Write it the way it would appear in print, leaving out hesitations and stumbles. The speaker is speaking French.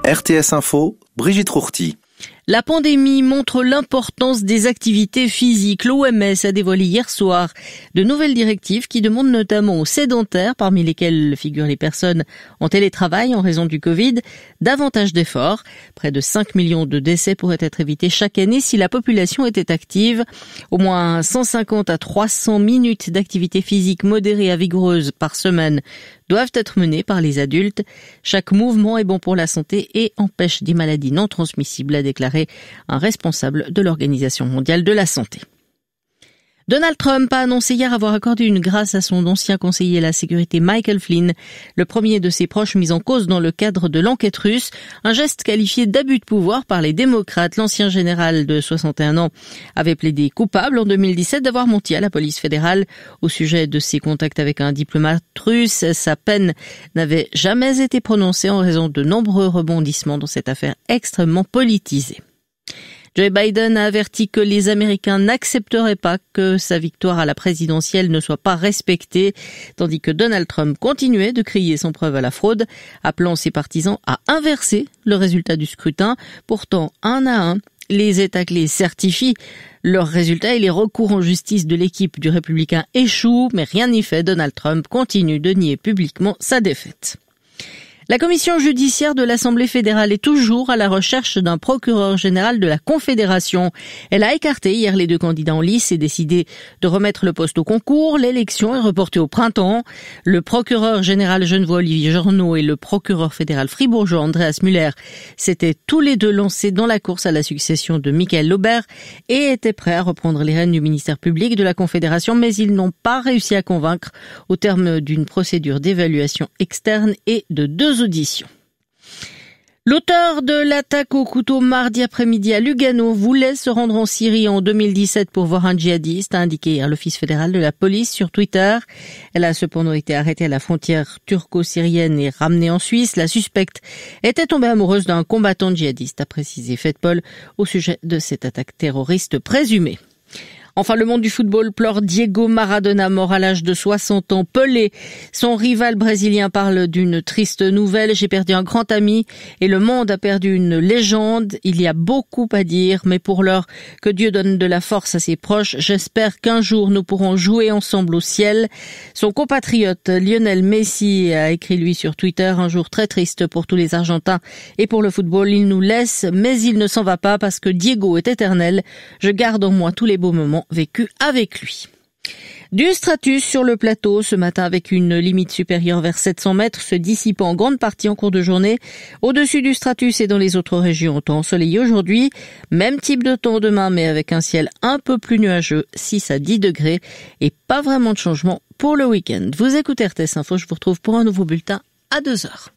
RTS Info, Brigitte Rourty. La pandémie montre l'importance des activités physiques. L'OMS a dévoilé hier soir de nouvelles directives qui demandent notamment aux sédentaires, parmi lesquels figurent les personnes en télétravail en raison du Covid, davantage d'efforts. Près de 5 millions de décès pourraient être évités chaque année si la population était active. Au moins 150 à 300 minutes d'activité physique modérée à vigoureuse par semaine doivent être menées par les adultes. Chaque mouvement est bon pour la santé et empêche des maladies non transmissibles, a déclaré un responsable de l'Organisation mondiale de la santé. Donald Trump a annoncé hier avoir accordé une grâce à son ancien conseiller à la sécurité Michael Flynn, le premier de ses proches mis en cause dans le cadre de l'enquête russe, un geste qualifié d'abus de pouvoir par les démocrates. L'ancien général de 61 ans avait plaidé coupable en 2017 d'avoir menti à la police fédérale au sujet de ses contacts avec un diplomate russe. Sa peine n'avait jamais été prononcée en raison de nombreux rebondissements dans cette affaire extrêmement politisée. Joe Biden a averti que les Américains n'accepteraient pas que sa victoire à la présidentielle ne soit pas respectée, tandis que Donald Trump continuait de crier sans preuve à la fraude, appelant ses partisans à inverser le résultat du scrutin. Pourtant, un à un, les États clés certifient leurs résultats et les recours en justice de l'équipe du républicain échouent, mais rien n'y fait. Donald Trump continue de nier publiquement sa défaite. La commission judiciaire de l'Assemblée fédérale est toujours à la recherche d'un procureur général de la Confédération. Elle a écarté hier les deux candidats en lice et décidé de remettre le poste au concours. L'élection est reportée au printemps. Le procureur général genevois Olivier Jornaud et le procureur fédéral fribourgeois Andreas Müller s'étaient tous les deux lancés dans la course à la succession de Michael Lauber et étaient prêts à reprendre les rênes du ministère public de la Confédération, mais ils n'ont pas réussi à convaincre au terme d'une procédure d'évaluation externe et de 2 auditions. L'auteur de l'attaque au couteau mardi après-midi à Lugano voulait se rendre en Syrie en 2017 pour voir un djihadiste, a indiqué hier l'office fédéral de la police sur Twitter. Elle a cependant été arrêtée à la frontière turco-syrienne et ramenée en Suisse. La suspecte était tombée amoureuse d'un combattant djihadiste, a précisé Fedpol au sujet de cette attaque terroriste présumée. Enfin, le monde du football pleure Diego Maradona, mort à l'âge de 60 ans. Pelé, son rival brésilien, parle d'une triste nouvelle. J'ai perdu un grand ami et le monde a perdu une légende. Il y a beaucoup à dire, mais pour l'heure, que Dieu donne de la force à ses proches. J'espère qu'un jour nous pourrons jouer ensemble au ciel. Son compatriote Lionel Messi a écrit lui sur Twitter: un jour très triste pour tous les Argentins et pour le football. Il nous laisse, mais il ne s'en va pas parce que Diego est éternel. Je garde en moi tous les beaux moments vécu avec lui. Du stratus sur le plateau ce matin avec une limite supérieure vers 700 mètres se dissipant en grande partie en cours de journée. Au-dessus du stratus et dans les autres régions, temps ensoleillé aujourd'hui. Même type de temps demain mais avec un ciel un peu plus nuageux, 6 à 10 degrés et pas vraiment de changement pour le week-end. Vous écoutez RTS Info, je vous retrouve pour un nouveau bulletin à 2h.